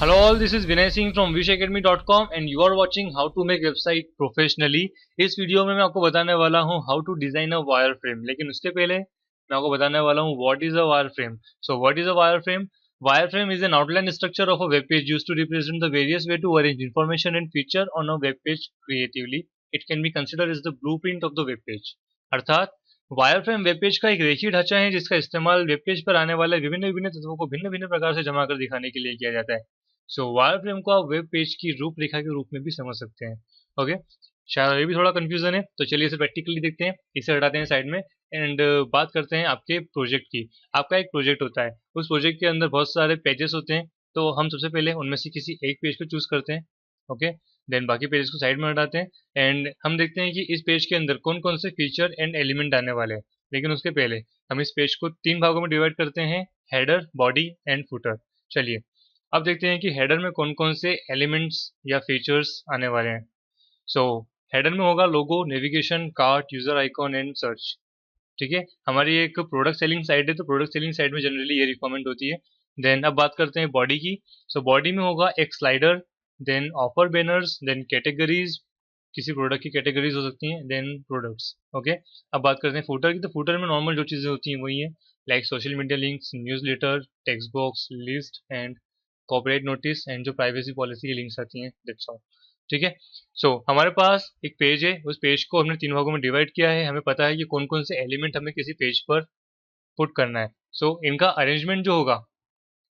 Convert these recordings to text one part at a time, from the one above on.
Hello all, this is Vinay Singh from wishacademy.com and you are watching how to make website professionally। इस video में मैं आपको बताने वाला हूँ how to design a wireframe, लेकिन उसके पहले मैं आपको बताने वाला हूँ what is a wireframe। So what is a wireframe? Wireframe is an outline structure of a web page used to represent the various way to arrange information and feature on a web page creatively. It can be considered as the blueprint of the web page। अर्थात wireframe web page का एक रेखीय ढांचा है जिसका इस्तेमाल web page पर आने वाले विभिन्न विभिन्न तत्वों को भिन्न भिन्न प्रकार से जमा कर दिखाने के लिए किया जाता है। सो वायरफ्रेम को आप वेब पेज की रूपरेखा के रूप में भी समझ सकते हैं। ओके, शायद ये भी थोड़ा कंफ्यूजन है, तो चलिए इसे प्रैक्टिकली देखते हैं। इसे हटाते हैं साइड में एंड बात करते हैं आपके प्रोजेक्ट की। आपका एक प्रोजेक्ट होता है, उस प्रोजेक्ट के अंदर बहुत सारे पेजेस होते हैं, तो हम सबसे पहले उनमें से किसी एक पेज को चूज करते हैं। ओके, देन बाकी पेजेस को साइड में हटाते हैं एंड हम देखते हैं कि इस पेज के अंदर कौन कौन से फीचर एंड एलिमेंट आने वाले हैं। लेकिन उसके पहले हम इस पेज को 3 भागों में डिवाइड करते हैं, हेडर, बॉडी एंड फुटर। चलिए अब देखते हैं कि हेडर में कौन कौन से एलिमेंट्स या फीचर्स आने वाले हैं। सो हेडर में होगा logo, navigation, cart, user icon and search. ठीक है, हमारी एक प्रोडक्ट सेलिंग साइट है, तो प्रोडक्ट सेलिंग साइट में जनरली ये रिक्वायरमेंट होती है। देन अब बात करते हैं बॉडी की। सो बॉडी में होगा एक slider, then offer banners, then categories, किसी प्रोडक्ट की कैटेगरीज हो सकती हैं, देन प्रोडक्ट्स। ओके, अब बात करते हैं फुटर की। तो फुटर में नॉर्मल जो चीज़ें होती हैं वही है, like social media links, newsletter, text box, list and corporate notice and जो प्राइवेसी पॉलिसी की लिंक्स आती हैं, दैट्स ऑल। ठीक है, सो हमारे पास एक पेज है, उस पेज को हमने 3 भागों में डिवाइड किया है। हमें पता है कि कौन कौन से एलिमेंट हमें किसी पेज पर पुट करना है। सो इनका अरेंजमेंट जो होगा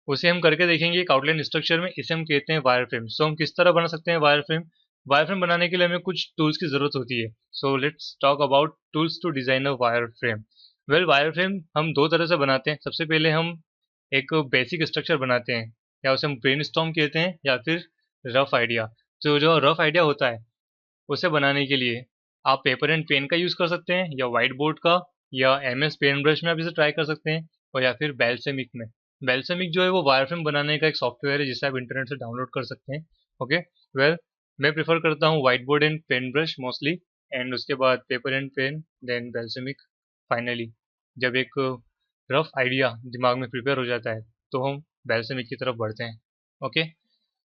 उसे हम करके देखेंगे एक आउटलाइन स्ट्रक्चर में। इसे हम कहते हैं वायरफ्रेम। सो हम किस तरह बना सकते हैं वायरफ्रेम? वायरफ्रेम बनाने के लिए हमें कुछ टूल्स की जरूरत होती है। So let's talk about tools to design a wireframe. Well, wireframe हम 2 तरह से बनाते हैं। सबसे पहले हम एक बेसिक स्ट्रक्चर बनाते हैं, या उसे हम ब्रेनस्टॉर्म कहते हैं, या फिर रफ आइडिया। तो जो रफ आइडिया होता है उसे बनाने के लिए आप पेपर एंड पेन का यूज़ कर सकते हैं, या वाइट बोर्ड का, या एमएस पेन ब्रश में आप इसे ट्राई कर सकते हैं, और या फिर बेल्सेमिक में। बेल्सेमिक जो है वो वायरफ्रेम बनाने का एक सॉफ्टवेयर है जिसे आप इंटरनेट से डाउनलोड कर सकते हैं। ओके, वेल मैं प्रेफर करता हूँ white board and pen brush mostly, and उसके बाद paper and pen, then Balsamiq. Finally जब एक रफ आइडिया दिमाग में प्रिपेयर हो जाता है तो हम बेल्सेमिक की तरफ बढ़ते हैं। Okay,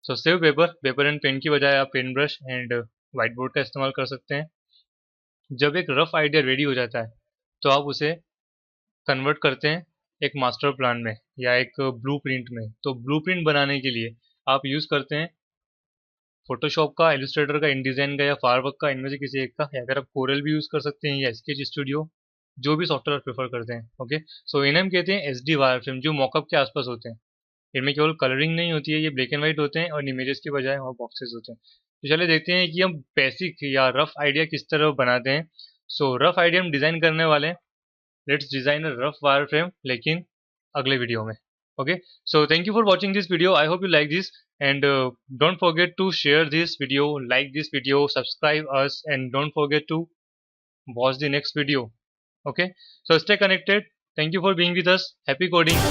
so save paper, paper and pen की बजाय आप pen brush and whiteboard का इस्तेमाल कर सकते हैं। जब एक रफ आइडिया रेडी हो जाता है तो आप उसे कन्वर्ट करते हैं एक मास्टर प्लान में या एक ब्लूप्रिंट में। तो ब्लूप्रिंट बनाने के लिए आप यूज़ करते हैं फोटोशॉप का, इलस्ट्रेटर का, इनडिज़ाइन का, या फायरवर्क का, इनमें से किसी एक का, या अगर आप कोरल भी यूज़ कर सकते हैं या स्केच स्टूडियो, जो भी सॉफ्टवेयर प्रेफर करते हैं। ओके, सो इन्हें हम कहते हैं एसडी वायरफ्रेम, जो मॉकअप के आसपास होते हैं। इनमें केवल कलरिंग नहीं होती है, ये ब्लैक एंड व्हाइट होते हैं और इमेजेस की बजाय वहाँ बॉक्सेस होते हैं। तो चलिए देखते हैं कि हम बेसिक या रफ आइडिया किस तरह बनाते हैं। सो रफ आइडिया हम डिज़ाइन करने वाले हैं। Let's design a rough wireframe, लेकिन अगले वीडियो में। Okay, so thank you for watching this video. I hope you like this and don't forget to share this video, like this video, subscribe us and don't forget to watch the next video. Okay, so stay connected. Thank you for being with us. Happy coding.